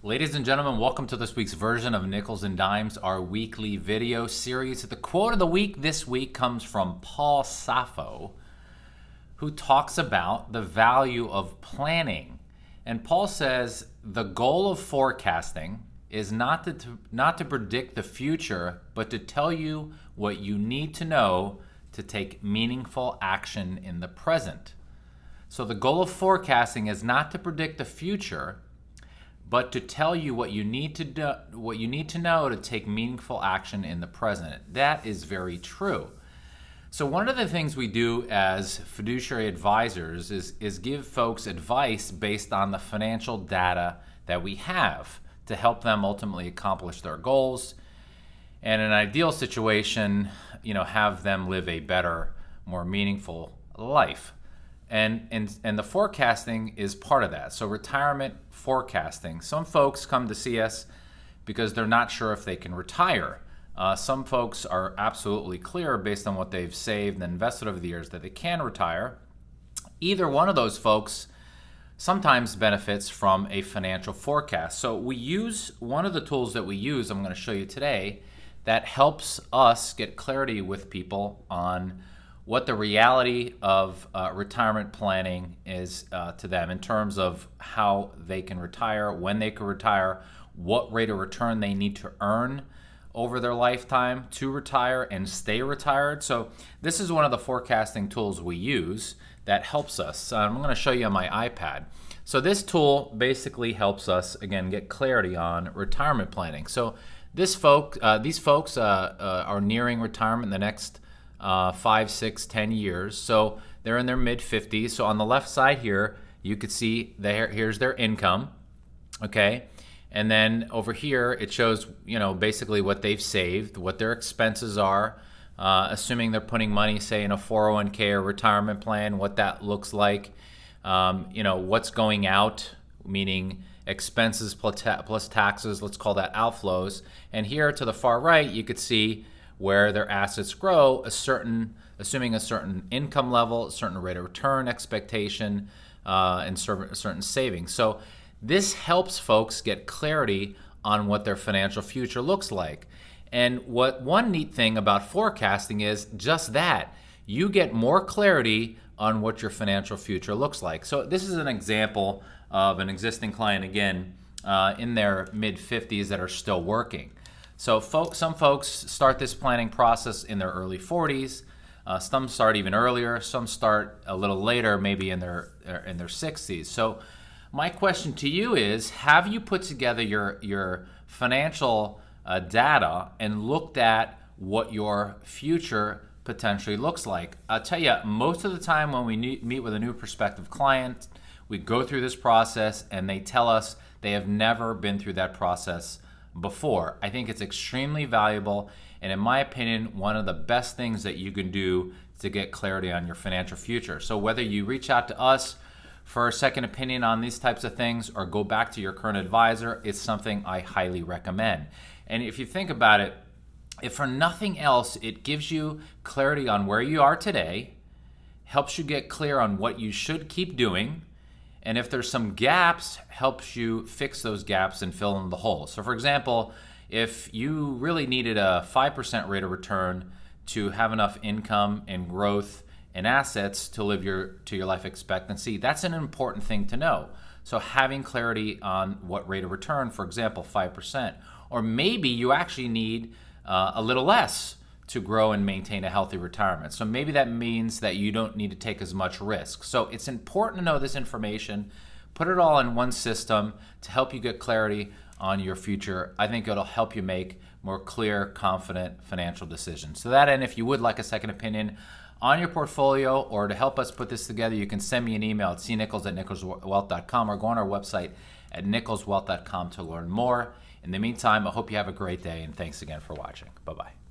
Ladies and gentlemen, welcome to this week's version of Nickels and Dimes, our weekly video series. The quote of the week this week comes from Paul Saffo, who talks about the value of planning. And Paul says, the goal of forecasting is not to predict the future, but to tell you what you need to know to take meaningful action in the present. So the goal of forecasting is not to predict the future, but to tell you what you need to do, what you need to know to take meaningful action in the present. That is very true. So one of the things we do as fiduciary advisors is give folks advice based on the financial data that we have to help them ultimately accomplish their goals, and in an ideal situation, have them live a better, more meaningful life. And the forecasting is part of that. So retirement forecasting. Some folks come to see us because they're not sure if they can retire. Some folks are absolutely clear based on what they've saved and invested over the years that they can retire. Either one of those folks sometimes benefits from a financial forecast. So we use one of the tools that we use, I'm going to show you today, that helps us get clarity with people on what the reality of retirement planning is to them in terms of how they can retire, when they can retire, what rate of return they need to earn over their lifetime to retire and stay retired. So this is one of the forecasting tools we use that helps us. I'm going to show you on my iPad. So this tool basically helps us, again, get clarity on retirement planning. So these folks are nearing retirement in the next 5, 6, 10 years. So they're in their mid-50s. So on the left side here, you could see here's their income, okay? And then over here, it shows, basically what they've saved, what their expenses are, assuming they're putting money, say, in a 401k or retirement plan, what that looks like, what's going out, meaning expenses plus taxes, let's call that outflows. And here to the far right, you could see where their assets grow, assuming a certain income level, a certain rate of return expectation, and certain savings. So this helps folks get clarity on what their financial future looks like. And one neat thing about forecasting is just that. You get more clarity on what your financial future looks like. So this is an example of an existing client, again, in their mid-50s that are still working. So some folks start this planning process in their early 40s. Some start even earlier. Some start a little later, maybe in their 60s. So my question to you is, have you put together your financial data and looked at what your future potentially looks like? I'll tell you, most of the time when we meet with a new prospective client, we go through this process and they tell us they have never been through that process before. I think it's extremely valuable, and in my opinion, one of the best things that you can do to get clarity on your financial future. So whether you reach out to us for a second opinion on these types of things or go back to your current advisor, it's something I highly recommend. And if you think about it, if for nothing else, it gives you clarity on where you are today, helps you get clear on what you should keep doing, and if there's some gaps, helps you fix those gaps and fill in the holes. So for example, if you really needed a 5% rate of return to have enough income and growth and assets to live to your life expectancy, that's an important thing to know. So having clarity on what rate of return, for example, 5%, or maybe you actually need a little less to grow and maintain a healthy retirement. So maybe that means that you don't need to take as much risk. So it's important to know this information, put it all in one system to help you get clarity on your future. I think it'll help you make more clear, confident financial decisions. To that end, if you would like a second opinion on your portfolio or to help us put this together, you can send me an email at cnichols@nicholswealth.com or go on our website at nicholswealth.com to learn more. In the meantime, I hope you have a great day, and thanks again for watching. Bye-bye.